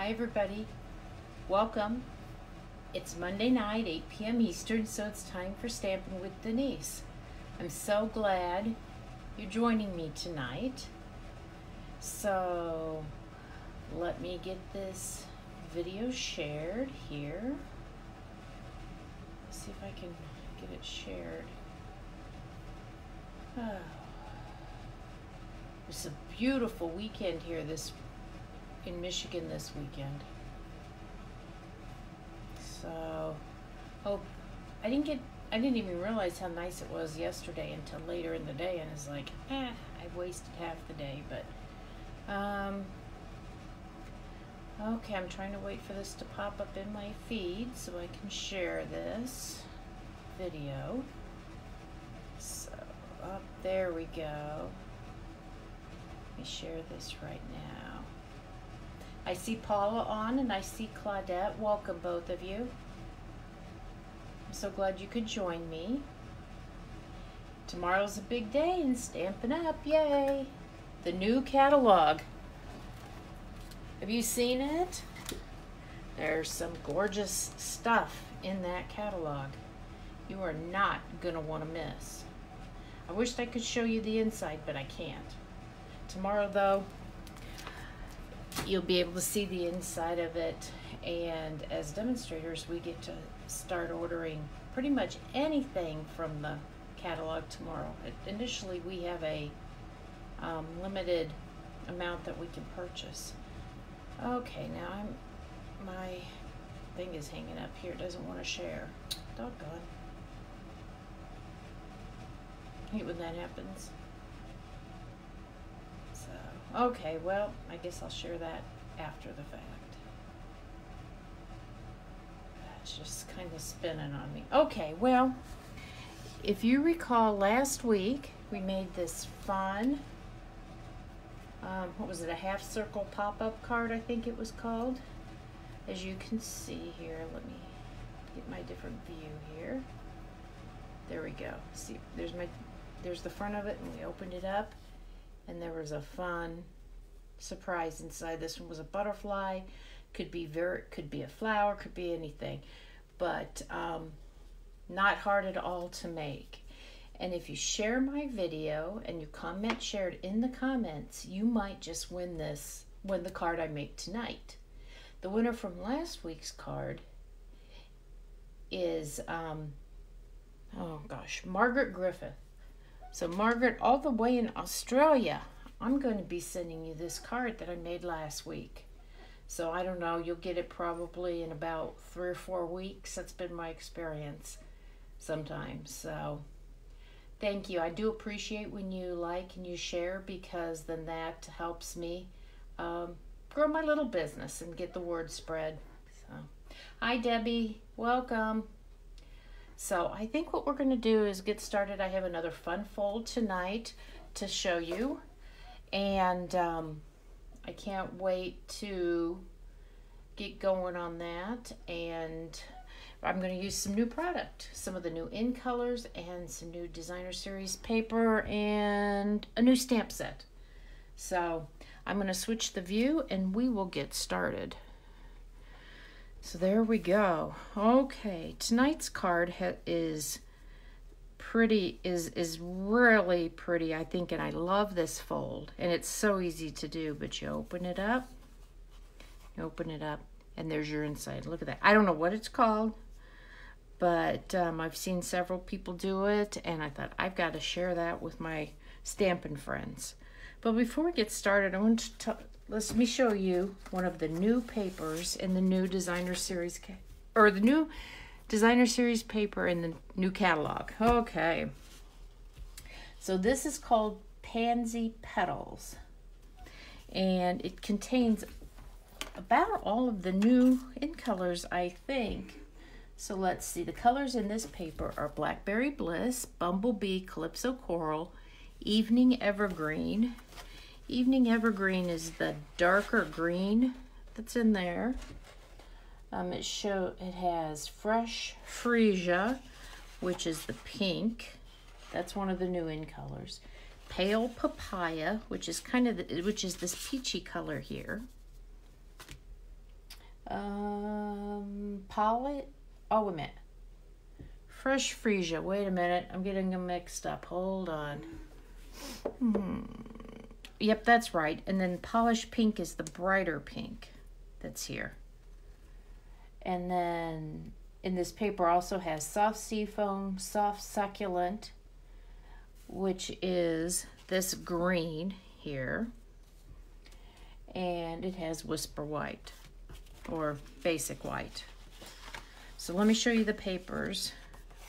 Hi everybody, welcome. It's Monday night, 8 p.m. Eastern, so it's time for Stampin' with Denise. I'm so glad you're joining me tonight. So let me get this video shared here. See if I can get it shared. Oh. It's a beautiful weekend here in Michigan this weekend. So, I didn't even realize how nice it was yesterday until later in the day, and it's like, I wasted half the day, but, okay, I'm trying to wait for this to pop up in my feed so I can share this video. So, there we go. Let me share this right now. I see Paula on and I see Claudette. Welcome, both of you. I'm so glad you could join me. Tomorrow's a big day in Stampin' Up! Yay! The new catalog. Have you seen it? There's some gorgeous stuff in that catalog. You are not gonna want to miss. I wished I could show you the inside, but I can't. Tomorrow, though, you'll be able to see the inside of it, and as demonstrators we get to start ordering pretty much anything from the catalog tomorrow. Initially we have a limited amount that we can purchase. Okay, now my thing is hanging up here, it doesn't want to share. Doggone. I hate when that happens. Okay, well, I guess I'll share that after the fact. That's just kind of spinning on me. Okay, well, if you recall last week, we made this fun, what was it, a half circle pop-up card, I think it was called. As you can see here, let me get my different view here. There we go. See, there's the front of it, and we opened it up. And there was a fun surprise inside. This one was a butterfly. Could be a flower, could be anything, but not hard at all to make. And if you share my video and you share it in the comments, you might just win the card I make tonight. The winner from last week's card is oh gosh, Margaret Griffith. So Margaret, all the way in Australia, I'm going to be sending you this card that I made last week. So I don't know, you'll get it probably in about 3 or 4 weeks. That's been my experience sometimes. So thank you. I do appreciate when you like and you share, because then that helps me grow my little business and get the word spread. So, hi Debbie, welcome. So I think what we're going to do is get started. I have another fun fold tonight to show you, and I can't wait to get going on that. And I'm going to use some new product, some of the new in colors and some new designer series paper and a new stamp set. So I'm going to switch the view and we will get started. So there we go. Okay, tonight's card is pretty, is really pretty, I think, and I love this fold. And it's so easy to do, but you open it up, and there's your inside. Look at that. I don't know what it's called, but I've seen several people do it, and I thought I've got to share that with my Stampin' friends. But before we get started, I want to let me show you one of the new papers in the new designer series, or the new designer series paper in the new catalog. Okay, so this is called Pansy Petals, and it contains about all of the new in colors, I think. So let's see, the colors in this paper are Blackberry Bliss, Bumblebee, Calypso Coral, Evening Evergreen. Evening Evergreen is the darker green that's in there. It has Fresh Freesia, which is the pink. That's one of the new in colors. Pale Papaya, which is this peachy color here. Palette. Oh, wait a minute. Fresh Freesia. Wait a minute. I'm getting them mixed up. Hold on. Yep, that's right. And then Polished Pink is the brighter pink that's here. And then in this paper also has Soft Seafoam, Soft Succulent, which is this green here. And it has Whisper White, or Basic White. So let me show you the papers.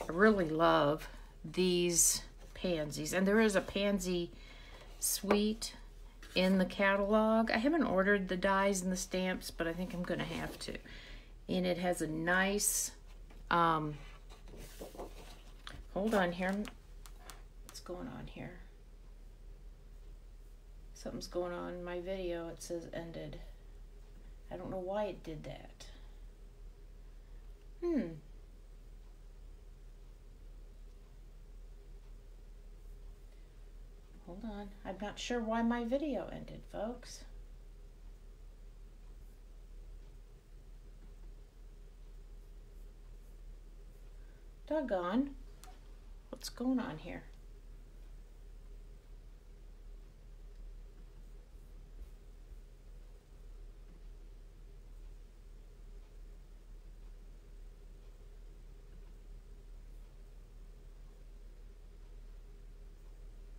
I really love these pansies. And there is a pansy suite in the catalog. I haven't ordered the dies and the stamps, but I think I'm going to have to. And it has a nice, hold on here. What's going on here? Something's going on in my video. It says ended. I don't know why it did that. Hold on. I'm not sure why my video ended, folks. Doggone. What's going on here?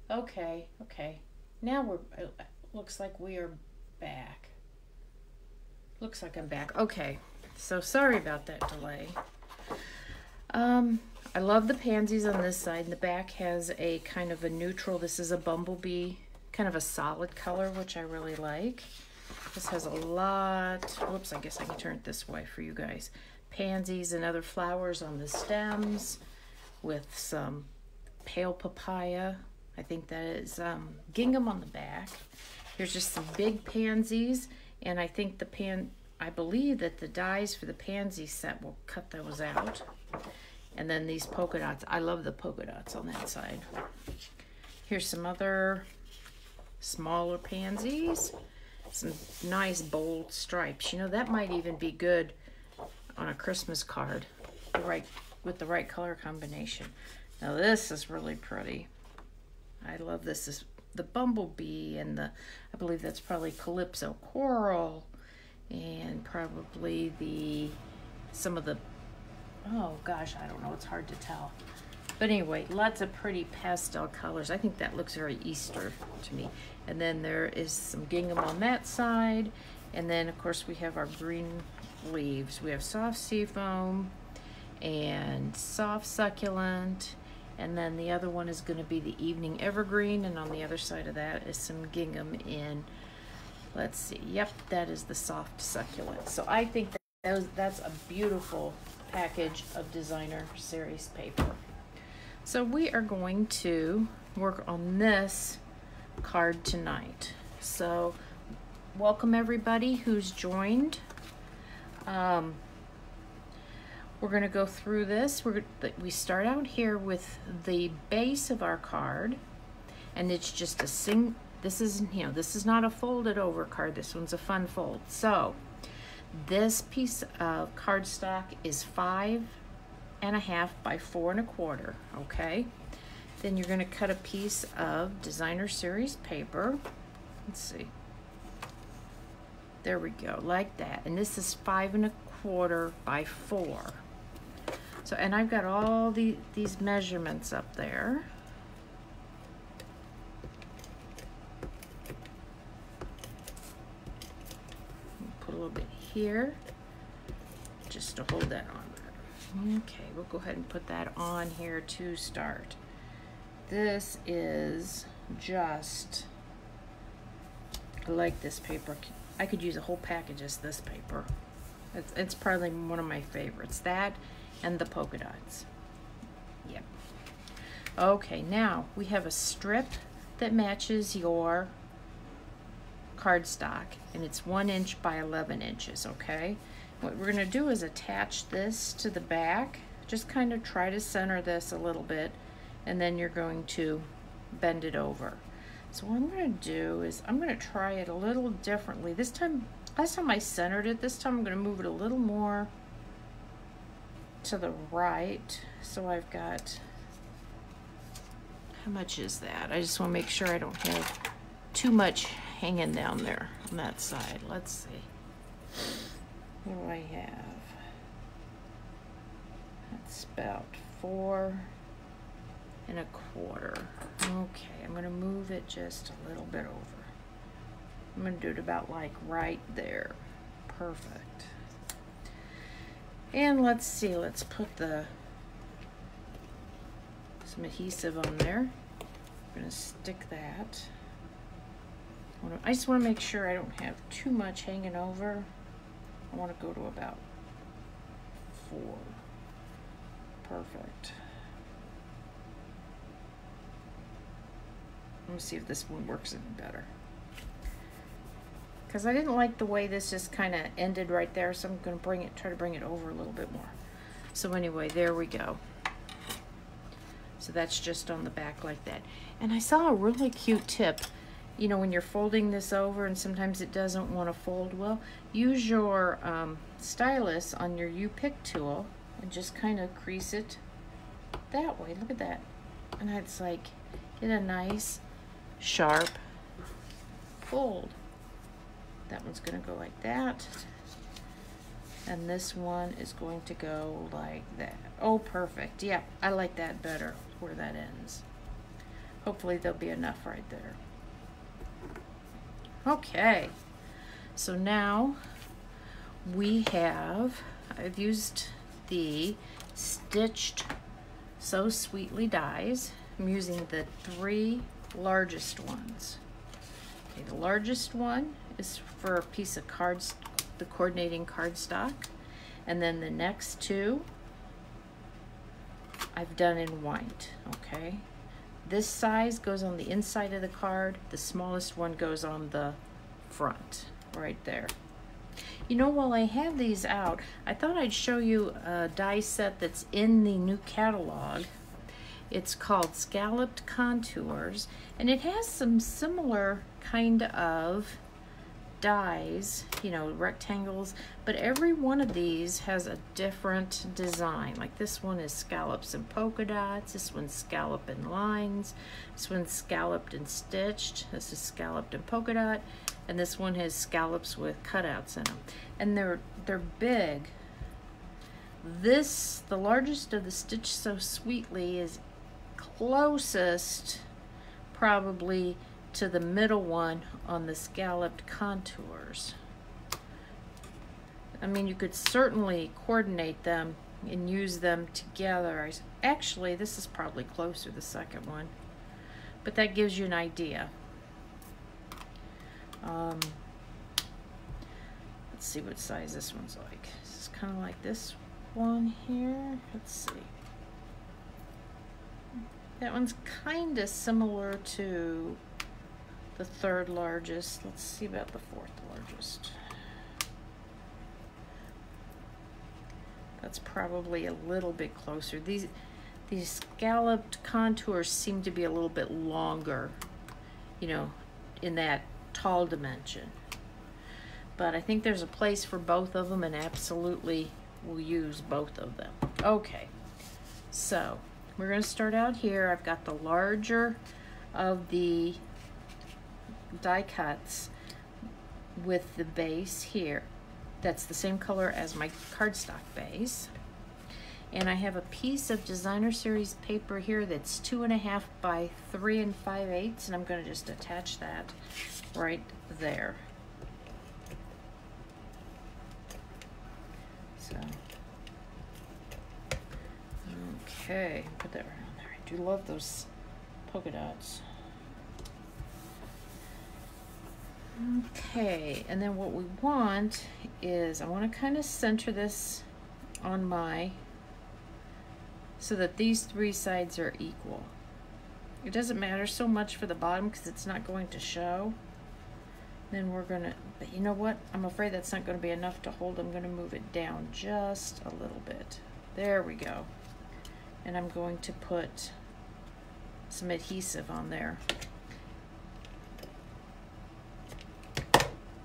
Okay. Now looks like we are back. Looks like I'm back. Okay, so sorry about that delay. I love the pansies on this side. And the back has a kind of a neutral, this is a bumblebee, kind of a solid color, which I really like. This has a lot, whoops, I guess I can turn it this way for you guys. Pansies and other flowers on the stems with some pale papaya. I think that is gingham on the back. Here's just some big pansies, and I think I believe that the dies for the pansy set will cut those out. And then these polka dots. I love the polka dots on that side. Here's some other smaller pansies. Some nice bold stripes. You know, that might even be good on a Christmas card, with the right color combination. Now this is really pretty. I love this. This is the bumblebee and I believe that's probably Calypso coral, and probably some of the, oh gosh, I don't know, it's hard to tell. But anyway, lots of pretty pastel colors. I think that looks very Easter to me. And then there is some gingham on that side. And then of course we have our green leaves. We have Soft Seafoam and Soft Succulent. And then the other one is going to be the Evening Evergreen, and on the other side of that is some gingham in, let's see, yep, that is the Soft Succulent. So I think that's a beautiful package of designer series paper. So we are going to work on this card tonight. So welcome everybody who's joined. We're going to go through this. We start out here with the base of our card, and it's just a this is not a folded over card. This one's a fun fold. So this piece of cardstock is 5.5 by 4 1/4. Okay. Then you're going to cut a piece of designer series paper. Let's see. There we go, like that. And this is 5 1/4 by 4. So, and I've got all these measurements up there. Put a little bit here, just to hold that on. Okay, we'll go ahead and put that on here to start. This is just, I like this paper. I could use a whole package of this paper. It's probably one of my favorites. That and the polka dots. Yep. Okay, now we have a strip that matches your cardstock, and it's 1 inch by 11 inches, okay? What we're gonna do is attach this to the back. Just kind of try to center this a little bit, and then you're going to bend it over. So what I'm gonna do is I'm gonna try it a little differently. This time last time I centered it. This time I'm going to move it a little more to the right. So I've got, how much is that? I just want to make sure I don't have too much hanging down there on that side. Let's see. What do I have? That's about 4 1/4. Okay, I'm going to move it just a little bit over. I'm going to do it about like right there. Perfect. And let's see, let's put some adhesive on there. I'm going to stick that. I just want to make sure I don't have too much hanging over. I want to go to about 4. Perfect. Let me see if this one works any better. Because I didn't like the way this just kind of ended right there, so I'm going to try to bring it over a little bit more. So anyway, there we go. So that's just on the back like that. And I saw a really cute tip. You know, when you're folding this over and sometimes it doesn't want to fold well, use your stylus on your U-pick tool and just kind of crease it that way. Look at that. And it's like, get a nice, sharp fold. That one's going to go like that. And this one is going to go like that. Oh, perfect. Yeah, I like that better where that ends. Hopefully there'll be enough right there. Okay, so now I've used the Stitched So Sweetly dies. I'm using the 3 largest ones. Okay, the largest one is for a piece of cards, the coordinating cardstock, and then the next 2 I've done in white. Okay. This size goes on the inside of the card. The smallest one goes on the front, right there. You know, while I have these out, I thought I'd show you a die set that's in the new catalog. It's called Scalloped Contours, and it has some similar kind of dies, you know, rectangles, but every one of these has a different design. Like this one is scallops and polka dots, this one's scallop and lines, this one's scalloped and stitched, this is scalloped and polka dot, and this one has scallops with cutouts in them. And they're big. This, the largest of the Stitch So Sweetly, is closest probably to the middle one on the Scalloped Contours. I mean, you could certainly coordinate them and use them together. Actually, this is probably closer, the second one, but that gives you an idea. Let's see what size this one's like. This is kind of like this one here. Let's see. That one's kind of similar to the 3rd largest. Let's see about the 4th largest. That's probably a little bit closer. These Scalloped Contours seem to be a little bit longer, you know, in that tall dimension. But I think there's a place for both of them, and absolutely we'll use both of them. Okay, so we're going to start out here. I've got the larger of the die cuts with the base here. That's the same color as my cardstock base. And I have a piece of Designer Series paper here that's 2.5 by 3 5/8, and I'm going to just attach that right there. So, okay, put that around there. I do love those polka dots. Okay, and then what we want is, I want to kind of center this on my, so that these 3 sides are equal. It doesn't matter so much for the bottom because it's not going to show. Then we're gonna, but you know what? I'm afraid that's not going to be enough to hold. I'm going to move it down just a little bit. There we go. And I'm going to put some adhesive on there.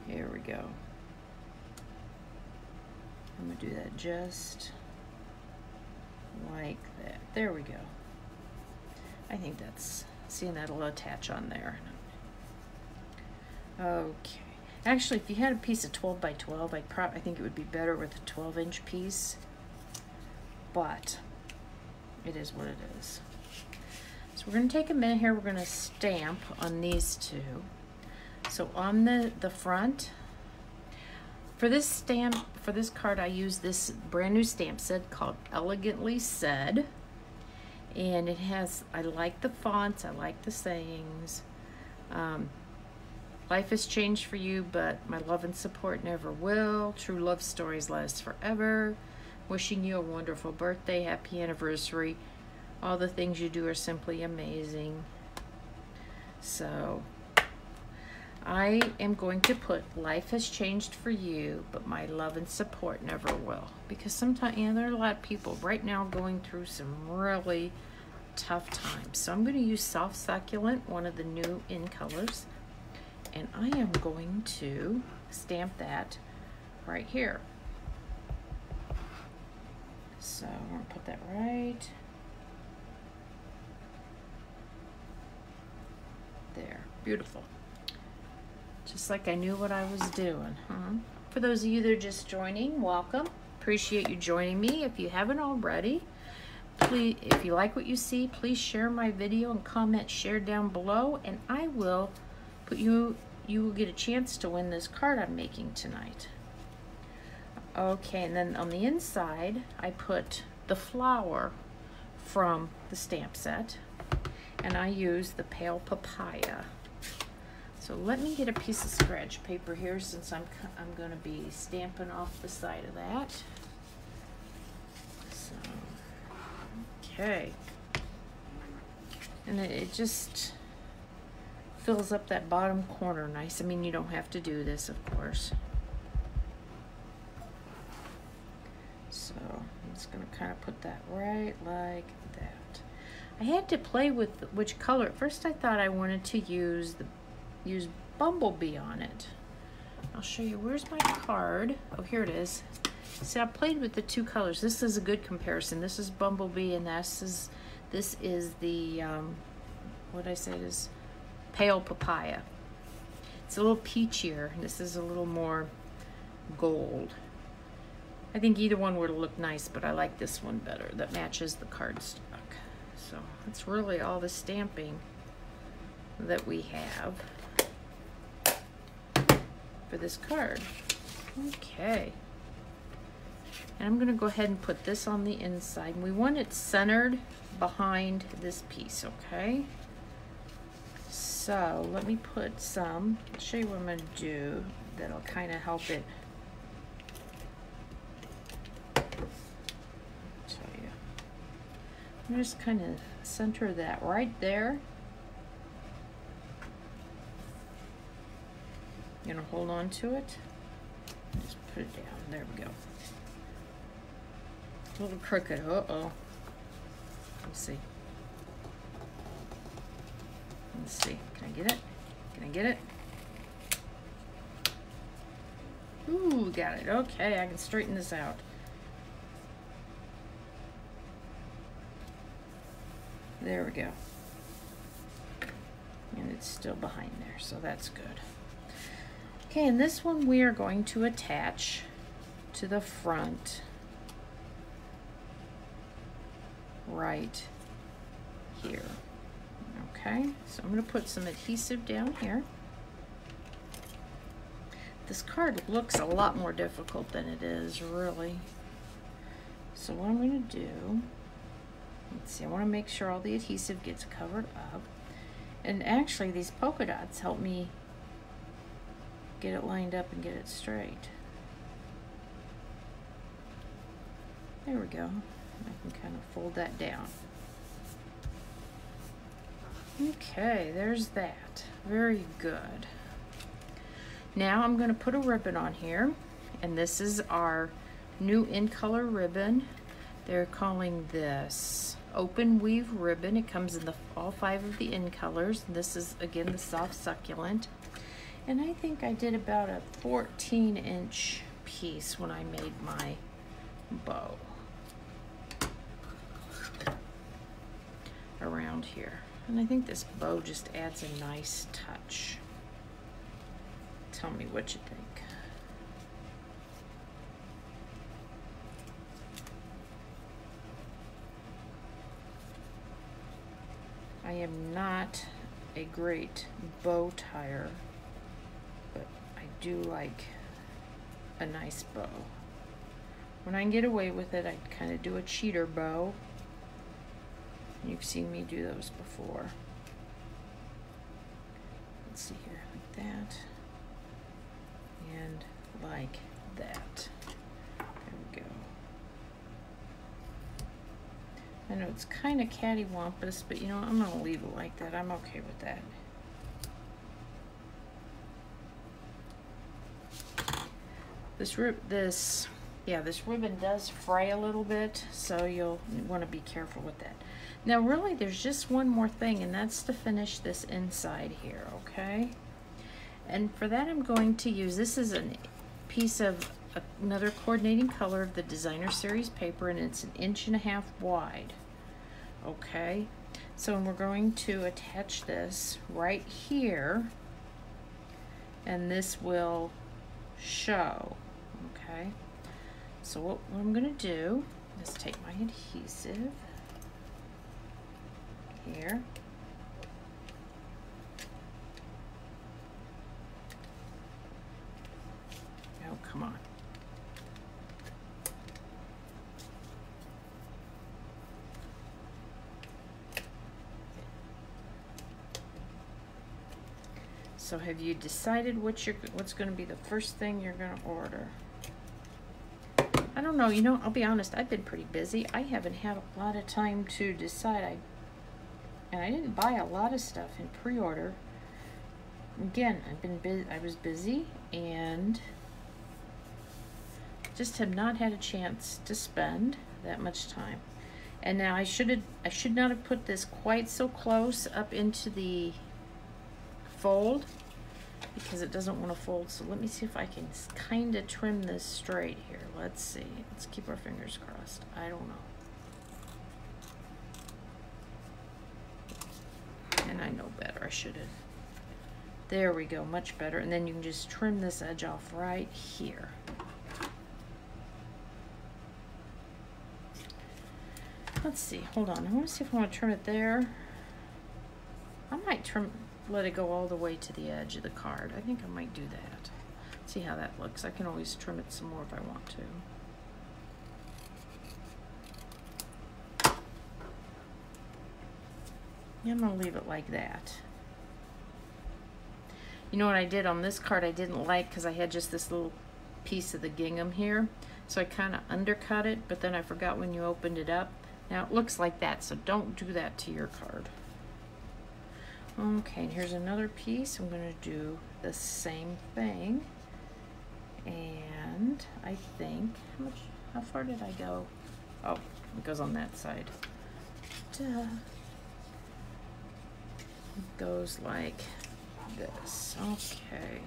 Here we go. I'm gonna do that just like that. There we go. I think that's, seeing that'll attach on there. Okay. Actually, if you had a piece of 12 by 12, I think it would be better with a 12-inch piece, but it is what it is. So we're going to take a minute here. We're going to stamp on these two. So on the front, for this stamp, for this card, I use this brand new stamp set called Elegantly Said. And it has, I like the fonts, I like the sayings. Life has changed for you, but my love and support never will. True love stories last forever. Wishing you a wonderful birthday, happy anniversary. All the things you do are simply amazing. So I am going to put life has changed for you, but my love and support never will. Because sometimes, you know, there are a lot of people right now going through some really tough times. So I'm going to use Soft Succulent, one of the new in colors. And I am going to stamp that right here. So I'm going to put that right there. Beautiful. Just like I knew what I was doing, huh? For those of you that are just joining, welcome. Appreciate you joining me. If you haven't already, please, if you like what you see, please share my video and comment, share down below, and I will put you will get a chance to win this card I'm making tonight. Okay, and then on the inside, I put the flower from the stamp set, and I use the pale papaya. So let me get a piece of scratch paper here, since I'm going to be stamping off the side of that. So, okay, and it just fills up that bottom corner nice. I mean, you don't have to do this, of course. So I'm just going to kind of put that right like that. I had to play with which color. At first I thought I wanted to use Bumblebee on it. I'll show you. Where's my card? Oh, here it is. See, I played with the two colors. This is a good comparison. This is Bumblebee, and this is the what did I say? It is Pale Papaya. It's a little peachier, and this is a little more gold. I think either one would look nice, but I like this one better. That matches the cardstock. So that's really all the stamping that we have for this card. Okay. And I'm going to go ahead and put this on the inside. And we want it centered behind this piece, okay? So let me put some, I'll show you what I'm going to do that'll kind of help it. I'll tell you. I'm just kind of center that right there. I'm going to hold on to it. Just put it down. There we go. A little crooked. Uh-oh. Let's see. Let's see. Can I get it? Can I get it? Ooh, got it. Okay, I can straighten this out. There we go. And it's still behind there, so that's good. Okay, and this one we are going to attach to the front right here. Okay, so I'm going to put some adhesive down here. This card looks a lot more difficult than it is, really. So what I'm going to do, let's see, I want to make sure all the adhesive gets covered up. And actually, these polka dots help me get it lined up and get it straight. There we go. I can kind of fold that down. Okay, there's that. Very good. Now I'm going to put a ribbon on here, and this is our new in color ribbon. They're calling this Open Weave Ribbon. It comes in all 5 of the in colors. This is again the Soft Succulent, and I think I did about a 14-inch piece when I made my bow around here. And I think this bow just adds a nice touch. Tell me what you think. I am not a great bow tire, but I do like a nice bow. When I can get away with it, I kind of do a cheater bow. You've seen me do those before. Let's see here, like that, and like that. There we go. I know it's kind of cattywampus, but you know, I'm gonna leave it like that. I'm okay with that. This ribbon does fray a little bit, so you'll want to be careful with that. Now really there's just one more thing, and that's to finish this inside here, okay? And for that I'm going to use, this is a piece of another coordinating color of the Designer Series paper, and it's 1.5 inches wide, okay? So we're going to attach this right here, and this will show, okay? So what I'm going to do is take my adhesive here, oh come on, so have you decided what's going to be the first thing you're going to order? I don't know, you know, I'll be honest, I've been pretty busy. I haven't had a lot of time to decide. And I didn't buy a lot of stuff in pre-order. Again, I was busy and just have not had a chance to spend that much time. And now I should not have put this quite so close up into the fold, because it doesn't want to fold. So let me see if I can kind of trim this straight here. Let's see. Let's keep our fingers crossed. I don't know. And I know better. I should have. There we go. Much better. And then you can just trim this edge off right here. Let's see. Hold on. I want to see if I want to trim it there. I might let it go all the way to the edge of the card. I think I might do that. See how that looks. I can always trim it some more if I want to. I'm going to leave it like that. You know what I did on this card I didn't like, because I had just this little piece of the gingham here. So I kind of undercut it, but then I forgot when you opened it up. Now it looks like that, so don't do that to your card. Okay, and here's another piece. I'm going to do the same thing. And I think, how far did I go? Oh, it goes on that side. Duh. It goes like this. Okay.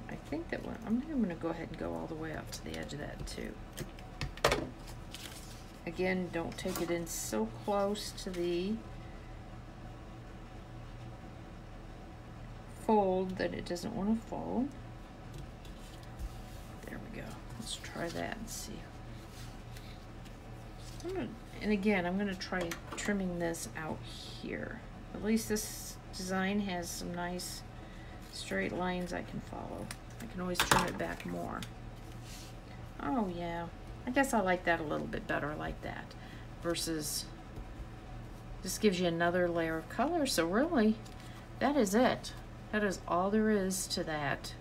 I think that one, I'm going to go ahead and go all the way up to the edge of that too. Again, don't take it in so close to the fold that it doesn't want to fold. There we go. Let's try that and see. And again, I'm going to try trimming this out here. At least this design has some nice straight lines I can follow. I can always trim it back more. Oh yeah, I guess I like that a little bit better like that, versus this gives you another layer of color. So really, that is it. That is all there is to that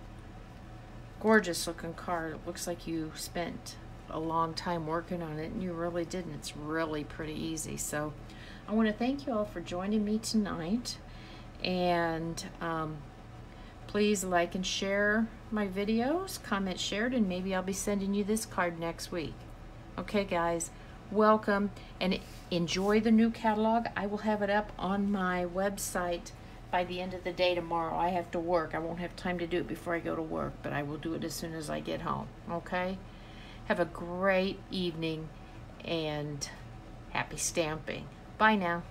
gorgeous looking card. It looks like you spent a long time working on it, and you really didn't. It's really pretty easy. So I want to thank you all for joining me tonight, and please like and share my videos, comment, shared, and maybe I'll be sending you this card next week. Okay guys, welcome and enjoy the new catalog. I will have it up on my website by the end of the day tomorrow. I have to work. I won't have time to do it before I go to work, but I will do it as soon as I get home, okay? Have a great evening and happy stamping. Bye now.